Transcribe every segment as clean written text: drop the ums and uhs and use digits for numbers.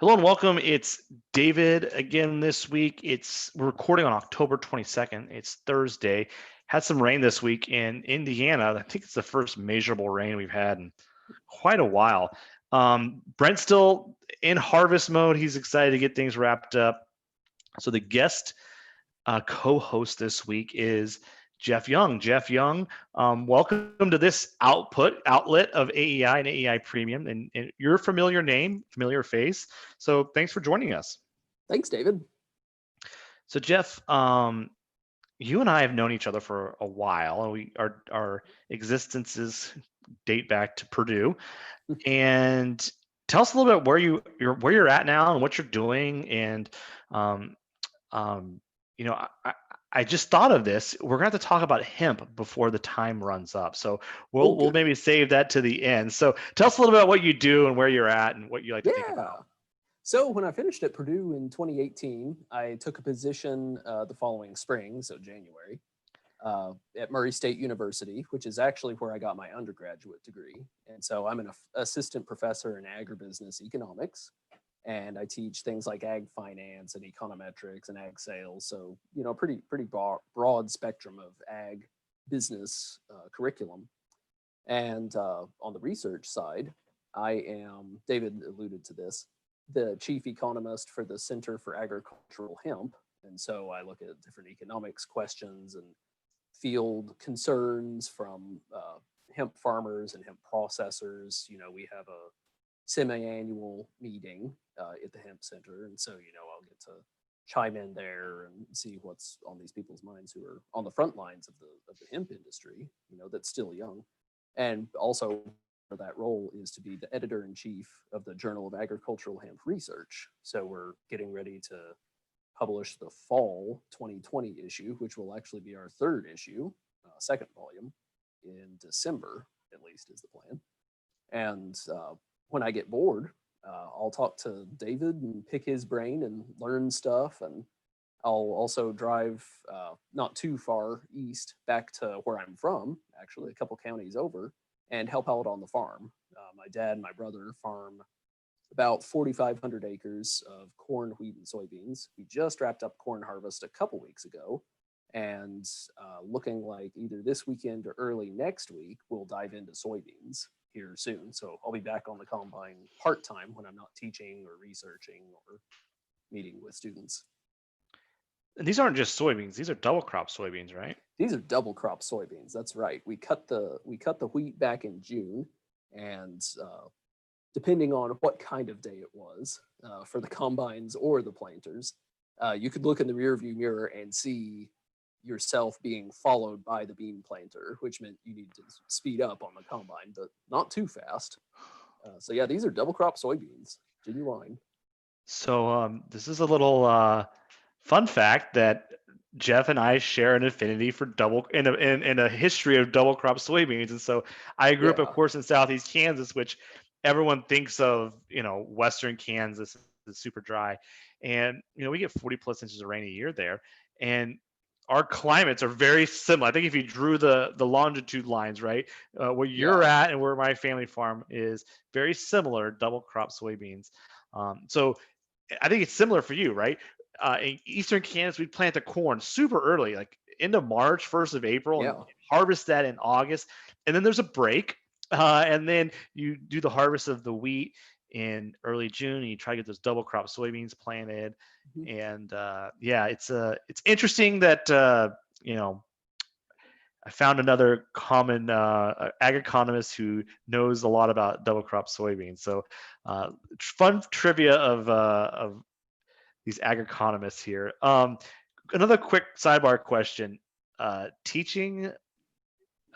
Hello and welcome. It's David again this week. We're recording on October 22nd. It's Thursday. Had some rain this week in Indiana. I think it's the first measurable rain we've had in quite a while. Brent's still in harvest mode. He's excited to get things wrapped up. So the guest co-host this week is Jeff Young. Jeff Young, welcome to this outlet of AEI and AEI Premium, and you're a familiar name, familiar face. So thanks for joining us. Thanks, David. So Jeff, you and I have known each other for a while, and our existences date back to Purdue. And tell us a little bit where you're at now and what you're doing. And um, you know, I just thought of this. We're gonna have to talk about hemp before the time runs up. So we'll Good. maybe save that to the end. So tell us a little bit about what you do and where you're at and what you like to think Yeah. about. So when I finished at Purdue in 2018, I took a position the following spring, so January, at Murray State University, which is actually where I got my undergraduate degree. And so I'm an assistant professor in agribusiness economics, and I teach things like ag finance and econometrics and ag sales. So pretty broad spectrum of ag business curriculum. And on the research side, I am, David alluded to this, the chief economist for the Center for Agricultural Hemp. And so I look at different economics questions and field concerns from hemp farmers and hemp processors. We have a semi-annual meeting at the Hemp Center. And so, I'll get to chime in there and see what's on these people's minds who are on the front lines of the hemp industry, that's still young. And also that role is to be the editor-in-chief of the Journal of Agricultural Hemp Research. So we're getting ready to publish the fall 2020 issue, which will actually be our third issue, second volume, in December, at least is the plan. And when I get bored, I'll talk to David and pick his brain and learn stuff. And I'll also drive not too far east back to where I'm from, actually a couple counties over, and help out on the farm. My dad and my brother farm about 4,500 acres of corn, wheat, and soybeans. We just wrapped up corn harvest a couple weeks ago, and looking like either this weekend or early next week, we'll dive into soybeans here soon. So I'll be back on the combine part-time when I'm not teaching or researching or meeting with students. And these aren't just soybeans; these are double crop soybeans, right? These are double crop soybeans. That's right. We cut the wheat back in June, and depending on what kind of day it was for the combines or the planters, you could look in the rearview mirror and see yourself being followed by the bean planter, which meant you need to speed up on the combine, but not too fast. So yeah, these are double crop soybeans, genuine. So this is a little fun fact that Jeff and I share an affinity for in a history of double crop soybeans. And so I grew up, of Yeah. course, in Southeast Kansas, which everyone thinks of, Western Kansas is super dry. And, we get 40 plus inches of rain a year there. And our climates are very similar. I think if you drew the longitude lines, right, where you're Yeah. at and where my family farm is very similar, double crop soybeans. So I think it's similar for you, right? In Eastern Kansas, we plant the corn super early, like end of March, 1st of April, and Yeah. harvest that in August. And then there's a break. And then you do the harvest of the wheat in early June, and you try to get those double crop soybeans planted. Mhm. And yeah, it's interesting that I found another common ag economist who knows a lot about double crop soybeans. So fun trivia of these ag economists here. Another quick sidebar question: teaching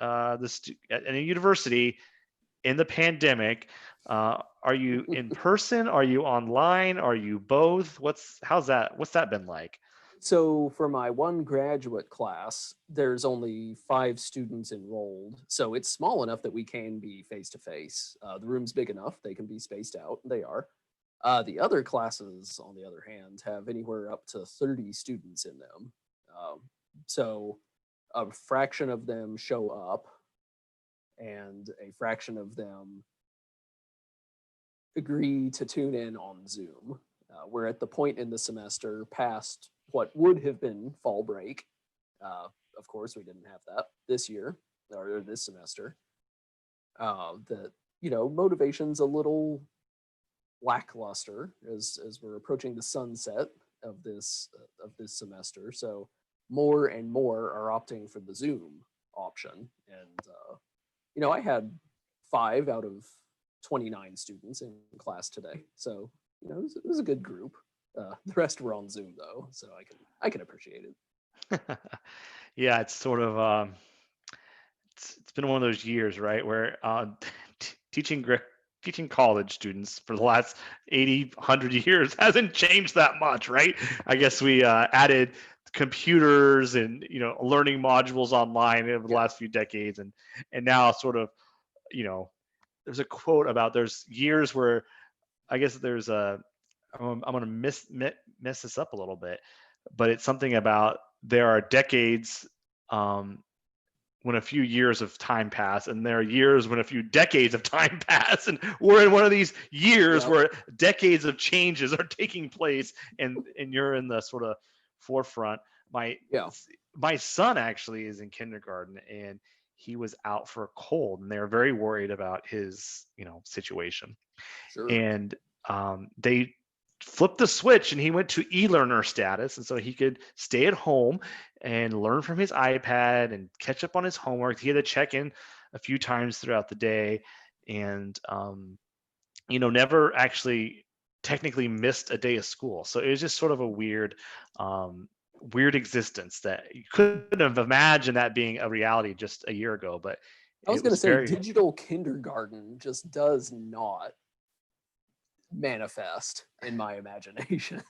at a university in the pandemic. Are you in person? Are you online? Are you both? What's that been like? So for my one graduate class, there's only 5 students enrolled. So it's small enough that we can be face to face. The room's big enough; they can be spaced out. They are. The other classes, on the other hand, have anywhere up to 30 students in them. Um, so a fraction of them show up, and a fraction of them agree to tune in on Zoom. We're at the point in the semester past what would have been fall break. Uh, of course, we didn't have that this year or this semester. That motivation's a little lackluster as we're approaching the sunset of this semester. So more and more are opting for the Zoom option, and I had 5 out of 29 students in class today, so it was a good group. The rest were on Zoom though, so I can appreciate it. Yeah, it's sort of it's been one of those years, right, where teaching college students for the last 80, 100 years hasn't changed that much, right? I guess we added computers and learning modules online over the Yeah, last few decades, and now sort of there's a quote about there's years where I guess there's a I'm going to mess this up a little bit, but it's something about there are decades um, when a few years of time pass, and there are years when a few decades of time pass, and we're in one of these years yeah, where decades of changes are taking place, and you're in the sort of forefront. My yeah. my son actually is in kindergarten, and he was out for a cold, and they were very worried about his situation, Sure. and they flipped the switch and he went to e-learner status, and so he could stay at home and learn from his iPad and catch up on his homework. He had to check in a few times throughout the day, and never actually technically missed a day of school. So it was just sort of a weird existence that you couldn't have imagined that being a reality just a year ago, but I was it going to was say very. digital kindergarten just does not manifest in my imagination.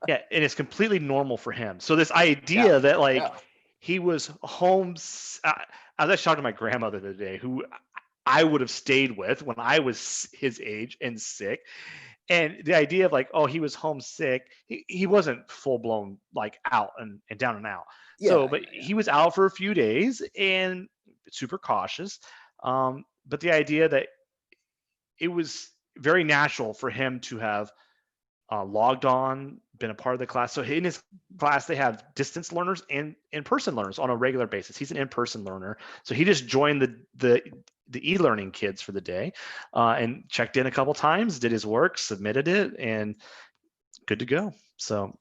Yeah, and it's completely normal for him. So this Yeah, idea that like yeah, he was home, I was actually talking to my grandmother today, who I would have stayed with when I was his age and sick. And the idea of like, oh, he was homesick. He wasn't full blown like out and down and out. So, yeah, but yeah, yeah. he was out for a few days and super cautious. But the idea that it was very natural for him to have logged on, been a part of the class. So in his class, they have distance learners and in-person learners on a regular basis. He's an in-person learner, so he just joined the e-learning kids for the day, and checked in a couple times, did his work, submitted it, and good to go. So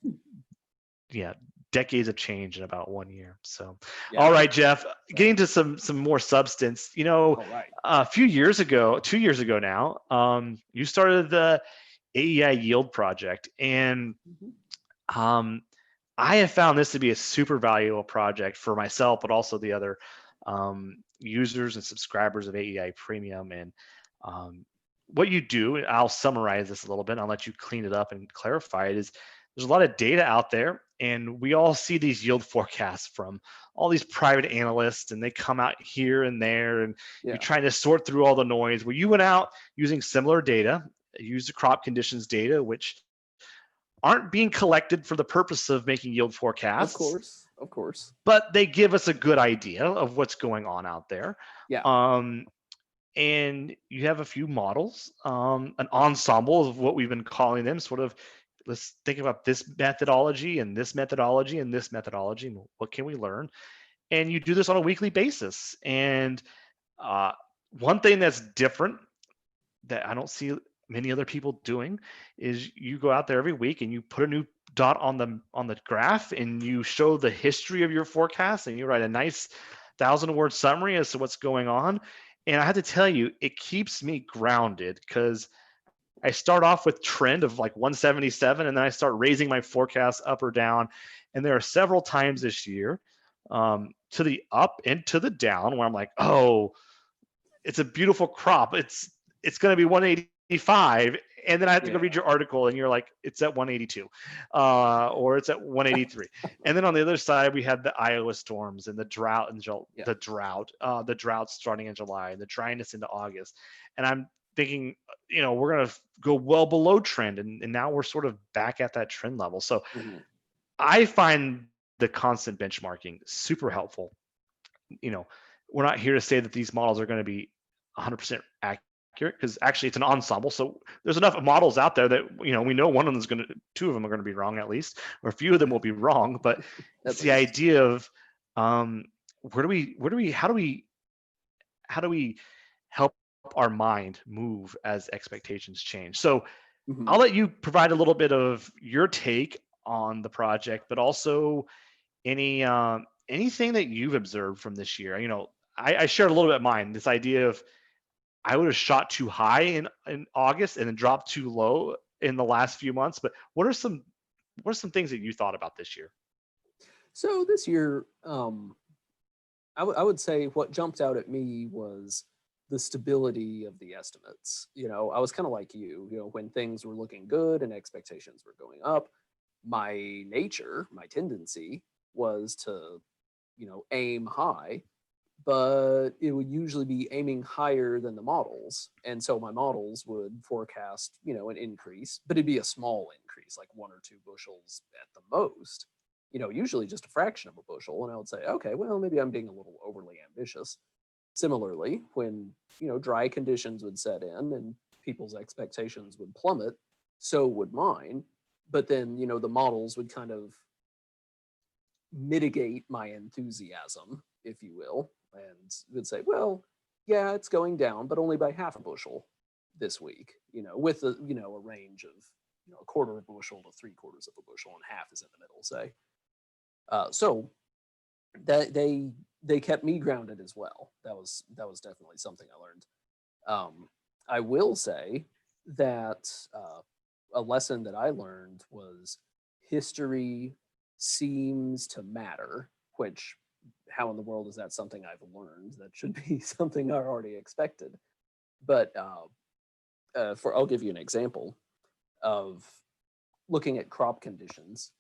yeah, decades of change in about 1 year. So, all Yeah. right, Jeff, getting So, to some more substance. all right. A few years ago, 2 years ago now, you started the AEI Yield project, and Mhm. um, I have found this to be a super valuable project for myself, but also the other users and subscribers of AEI Premium. And um, what you do, I'll summarize this a little bit. I'll let you clean it up and clarify it. Is there's a lot of data out there, and we all see these yield forecasts from all these private analysts, and they come out here and there, and you're Yeah, trying to sort through all the noise. Well, you went out using similar data, used the crop conditions data, which aren't being collected for the purpose of making yield of forecasts, course, of course. but they give us a good idea of what's going on out there. Yeah, Um, and you have a few models, an ensemble of what we've been calling them, sort of, let's think about this methodology and this methodology and this methodology, and what can we learn? And you do this on a weekly basis. And uh, one thing that's different that I don't see many other people doing is you go out there every week and you put a new dot on the graph and you show the history of your forecast and you write a nice 1,000-word summary as to what's going on. And I have to tell you, it keeps me grounded because I start off with trend of like 177 and then I start raising my forecast up or down. And there are several times this year, to the up and to the down, where I'm like, oh, it's a beautiful crop. It's going to be 185, and then I have to go yeah, read your article, and you're like, it's at 182, or it's at 183. And then on the other side, we have the Iowa storms and the drought and yeah. the drought starting in July and the dryness into August. And I'm thinking, we're going to go well below trend, and now we're sort of back at that trend level. So Mhm. I find the constant benchmarking super helpful. you know, we're not here to say that these models are going to be 100% accurate because actually it's an ensemble. So there's enough models out there that we know one of them is going to, two of them are going to be wrong at least, or a few of them will be wrong. But At it's the least. idea of how do we help our mind move as expectations change. So Mhm. I'll let you provide a little bit of your take on the project, but also anything that you've observed from this year. I shared a little bit of mine. This idea of I would have shot too high in August and then dropped too low in the last few months. But what are some things that you thought about this year? So this year, I would say what jumped out at me was the stability of the estimates. I was kind of like you. When things were looking good and expectations were going up, my nature, my tendency was to, aim high, but it would usually be aiming higher than the models. And so my models would forecast, an increase, but it'd be a small increase, like 1 or 2 bushels at the most, usually just a fraction of a bushel. And I would say, okay, well, maybe I'm being a little overly ambitious. Similarly, when, dry conditions would set in and people's expectations would plummet, so would mine. But then, the models would kind of mitigate my enthusiasm, if you will, and would say, well, yeah, it's going down, but only by half a bushel this week, with a range of, a quarter of a bushel to 3/4 of a bushel, and half is in the middle, say. So that they kept me grounded as well. That was definitely something I learned. I will say that a lesson that I learned was history seems to matter, which how in the world is that something I've learned? That should be something I already expected. But for I'll give you an example of looking at crop conditions.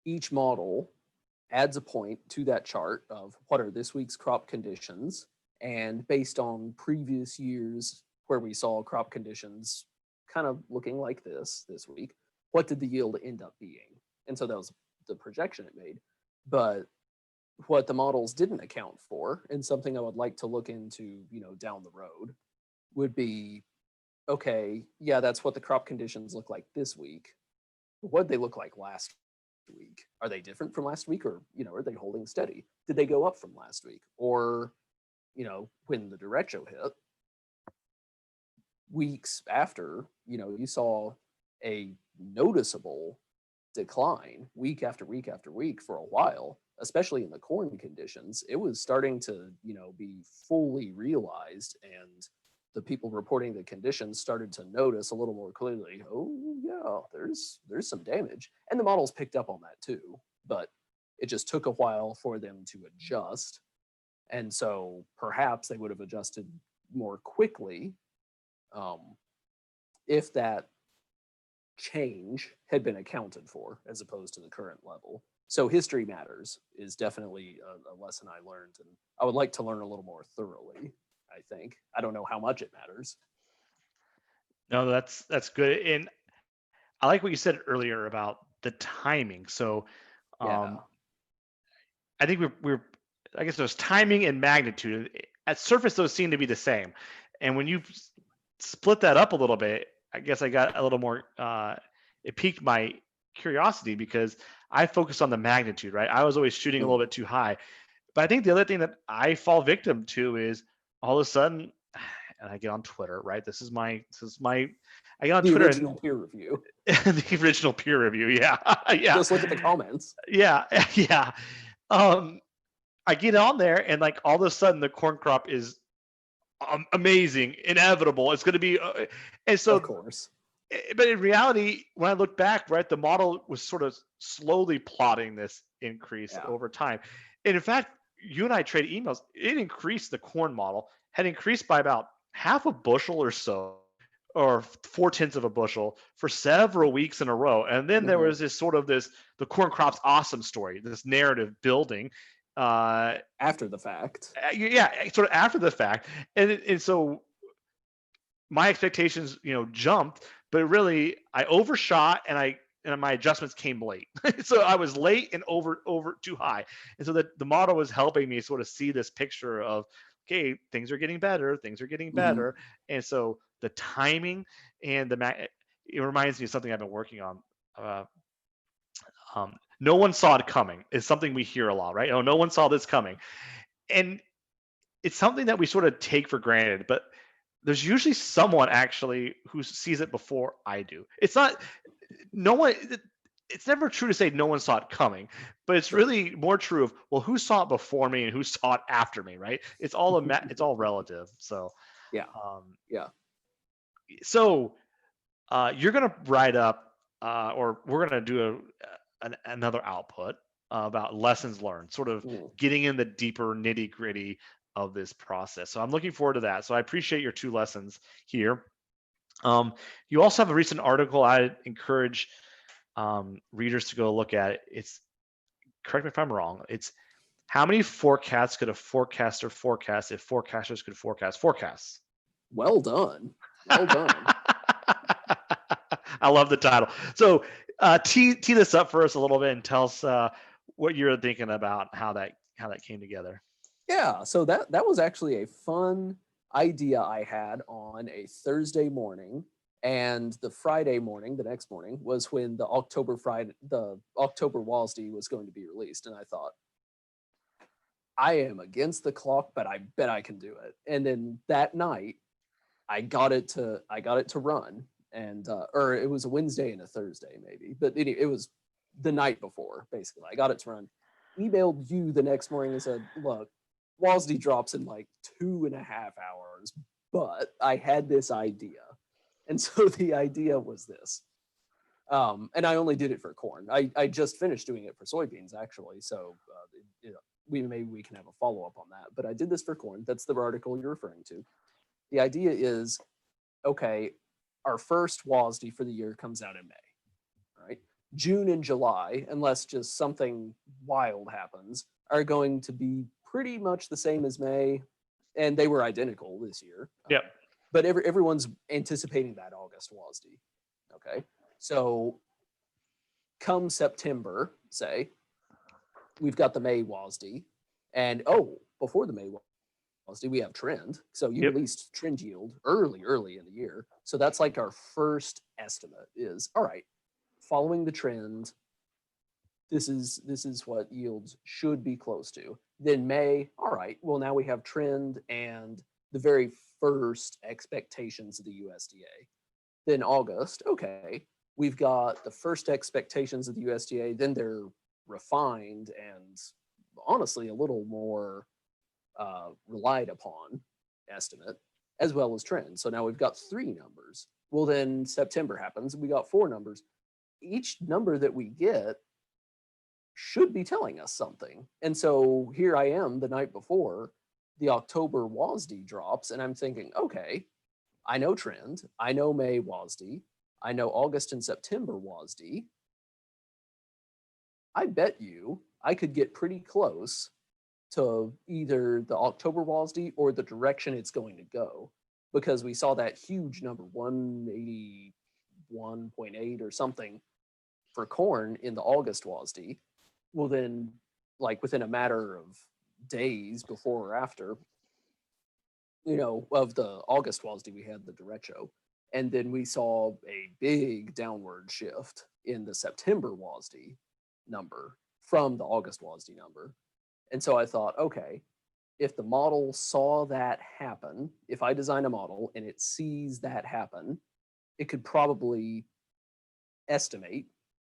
Each model adds a point to that chart of what are this week's crop conditions, and based on previous years where we saw crop conditions kind of looking like this week, what did the yield end up being? And so that was the projection it made. But what the models didn't account for, and something I would like to look into, down the road, would be okay, yeah, that's what the crop conditions look like this week. What did they look like last week? Are they different from last week, or are they holding steady? Did they go up from last week? Or, when the derecho hit, weeks after, you saw a noticeable decline week after week after week for a while, especially in the corn conditions. It was starting to, be fully realized, and the people reporting the conditions started to notice a little more clearly, oh yeah, there's some damage. And the models picked up on that too, but it just took a while for them to adjust. And so perhaps they would have adjusted more quickly, um, if that change had been accounted for as opposed to the current level. So history matters is definitely a lesson I learned, and I would like to learn a little more thoroughly. I think I don't know how much it matters. No, that's good. And I like what you said earlier about the timing. So um, Yeah. I think I guess there's timing and magnitude. At surface, those seem to be the same. And when you split that up a little bit, I guess I got a little more, it piqued my curiosity because I focused on the magnitude, right? I was always shooting a little Mm. bit too high. But I think the other thing that I fall victim to is all of a sudden, and I get on Twitter, right? I get on The Twitter and original peer review. the original peer review. Yeah. Yeah. Just look at the comments. Yeah. Yeah. Um, I get on there and like all of a sudden the corn crop is amazing, inevitable. It's going to be, and Of so, course. but in reality, when I look back, right, the model was sort of slowly plotting this increase Yeah. over time. And in fact, you and I trade emails. It increased the corn model had increased by about half a bushel or so, or 4/10 of a bushel for several weeks in a row. And then there Hmm. was the corn crop's awesome story, this narrative building. Uh, After the fact. yeah, sort of after the fact, and so my expectations, jumped, but really I overshot and my adjustments came late. So I was late and over too high. And so the model was helping me sort of see this picture of, okay, things are getting better, things are getting Mhm. better. And so the timing and it reminds me of something I've been working on. Uh, no one saw it coming is something we hear a lot, right? Oh, no one saw this coming. And it's something that we sort of take for granted, but there's usually someone actually who sees it before I do. It's not no one it's never true to say no one saw it coming, but it's Sure. really more true of, well, who saw it before me and who saw it after me, right? It's all relative. So Yeah. um Yeah. so you're gonna write up or we're gonna do another output about lessons learned, sort of Mm. getting in the deeper nitty gritty of this process. So I'm looking forward to that. So I appreciate your two lessons here. You also have a recent article. I encourage readers to go look at it. It's, correct me if I'm wrong, it's how many forecasts could a forecaster forecast if forecasters could forecast forecasts? Well done. Well done. I love the title. So tee this up for us a little bit and tell us what you're thinking about how that came together. Yeah, so that was actually a fun idea I had on a Thursday morning, and the Friday morning, the next morning, was when the October WASD was going to be released, and I thought, I am against the clock, but I bet I can do it. And then that night, I got it to run, and or it was a Wednesday and a Thursday maybe, but it was the night before basically. I got it to run. Emailed you the next morning and said, "Look, WASD drops in like 2.5 hours, but I had this idea." And so the idea was this. And I only did it for corn. I just finished doing it for soybeans actually. So maybe we can have a follow up on that. But I did this for corn. That's the article you're referring to. The idea is, okay, our first WASD for the year comes out in May, right? June and July, unless just something wild happens, are going to be pretty much the same as May, and they were identical this year. Yep. But everyone's anticipating that August WASD. Okay, so come September, say we've got the May WASD, and oh, before the May WASD, we have trend. So you Yep. released trend yield early in the year. So that's like our first estimate is all right, following the trend, this is what yields should be close to. Then May, all right, well now we have trend and the very first expectations of the USDA. Then August, okay, we've got the first expectations of the USDA, then they're refined and honestly a little more relied upon estimate as well as trend. So now we've got three numbers. Well, then September happens, we got four numbers. Each number that we get should be telling us something. And so here I am the night before the October WASD drops, and I'm thinking, okay, I know trend, I know May WASD, I know August and September WASD. I bet you I could get pretty close to either the October WASD or the direction it's going to go because we saw that huge number 181.8 or something for corn in the August WASD. Well, then, like within a matter of days before or after, of the August WASD, we had the derecho. And then we saw a big downward shift in the September WASD number from the August WASD number. And so I thought, okay, if the model saw that happen, if I design a model and it sees that happen, it could probably estimate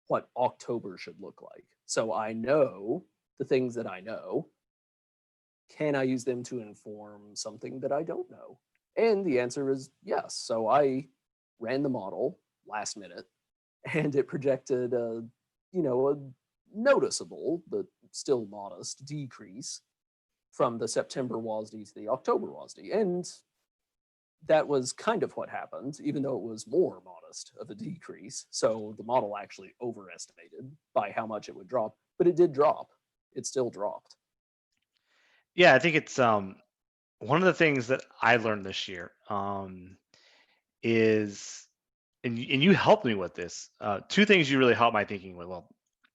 what October should look like. So I know the things that I know. Can I use them to inform something that I don't know? And the answer is yes. So I ran the model last minute and it projected a noticeable but still modest decrease from the September WASD to the October WASD. And that was kind of what happened, even though it was more modest of a decrease. So the model actually overestimated by how much it would drop, but it did drop. It still dropped. Yeah, I think it's one of the things that I learned this year is, and you helped me with this. Two things you really helped my thinking with. Well,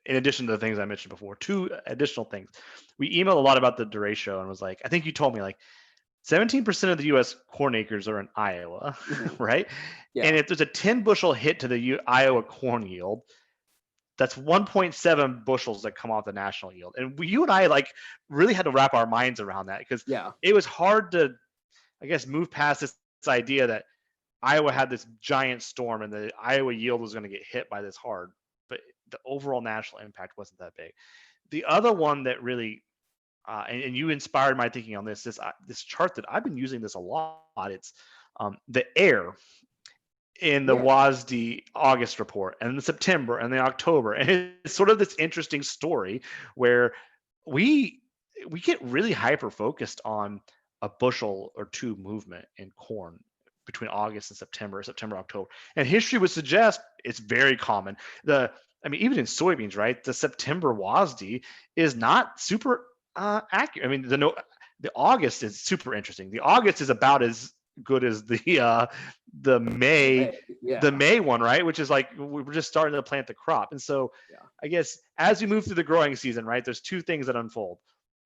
in addition to the things I mentioned before, two additional things. We emailed a lot about the derecho and was like, I think you told me like 17% of the U.S. corn acres are in Iowa, Hmm. right? Yeah. And if there's a 10 bushel hit to the Iowa corn yield, that's 1.7 bushels that come off the national yield. And you and I like really had to wrap our minds around that because Yeah. it was hard to, I guess, move past this idea that Iowa had this giant storm and the Iowa yield was going to get hit by this hard, but the overall national impact wasn't that big. The other one that really, and you inspired my thinking on this chart that I've been using this a lot. It's the air in the Yeah. WASD August report and the September and the October. And it's sort of this interesting story where we we get really hyper focused on a bushel or two movement in corn between August and September, October. And history would suggest it's very common. I mean, even in soybeans, right? The September WASD is not super accurate. I mean, the August is super interesting. The August is about as good as the The May May. Yeah. the May one, right? Which is like we're just starting to plant the crop. And so Yeah. I guess as we move through the growing season, right, there's two things that unfold.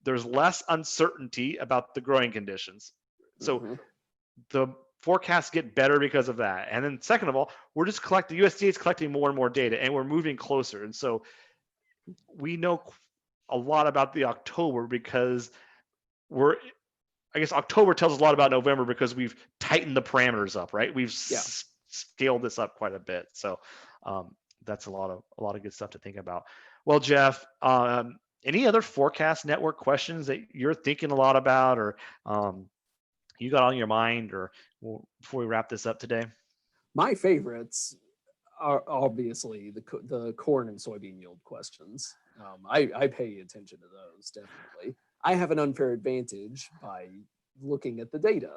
There's less uncertainty about the growing conditions. So Hmm. the forecasts get better because of that. And then second of all, we're just collecting, USDA is collecting more and more data and we're moving closer. And so we know a lot about the October because we're I guess October tells us a lot about November because we've tightened the parameters up, right? We've Yeah. scaled this up quite a bit. So um, that's a lot of good stuff to think about. Well, Jeff, any other forecast network questions that you're thinking a lot about, or you got on your mind, or before we wrap this up today? My favorites are obviously the corn and soybean yield questions. I pay attention to those definitely. I have an unfair advantage by looking at the data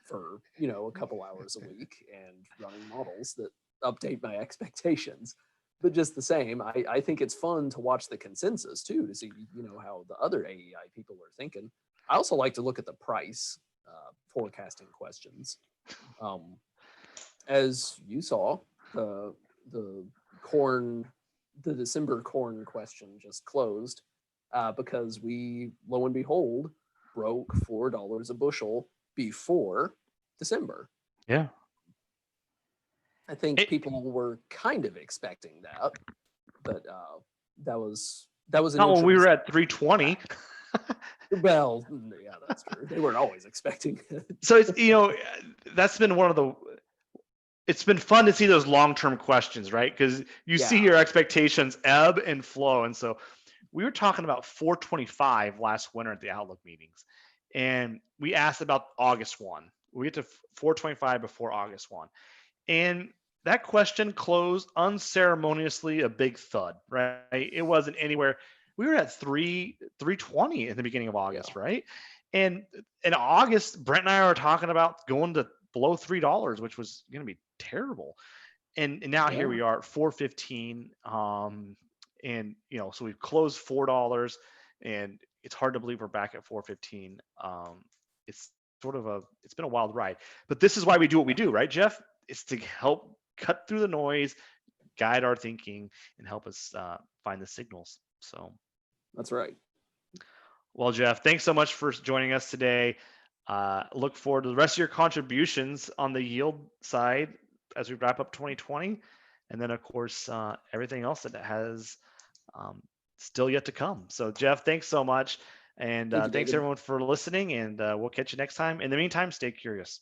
for a couple hours a week and running models that update my expectations. But just the same, I think it's fun to watch the consensus too to see how the other AEI people are thinking. I also like to look at the price forecasting questions. Um, as you saw, the corn, the December corn question just closed because we, lo and behold, broke $4 a bushel before December. Yeah. I think It, people were kind of expecting that, but that was an not when we were interesting at 320. fact. Well, yeah, that's true. They weren't always expecting it. So that's been one of the it's been fun to see those long-term questions, right? Because you see Yeah, your expectations ebb and flow. And so we were talking about 425 last winter at the Outlook meetings, and we asked about August 1. We get to 425 before August 1. And that question closed unceremoniously a big thud, right? It wasn't anywhere. We were at 320 in the beginning of yeah, August, right? And in August, Brent and I are talking about going to below $3, which was going to be terrible. And now here yeah. we are at 415. And so we've closed $4, and it's hard to believe we're back at 415. It's it's been a wild ride, but this is why we do what we do, right, Jeff? It's to help cut through the noise, guide our thinking, and help us find the signals. So, That's right. well, Jeff, thanks so much for joining us today. Look forward to the rest of your contributions on the yield side as we wrap up 2020. And then, of course, everything else that has um, still yet to come. So, Jeff, thanks so much. And Thank you, thanks David. everyone for listening. And we'll catch you next time. In the meantime, stay curious.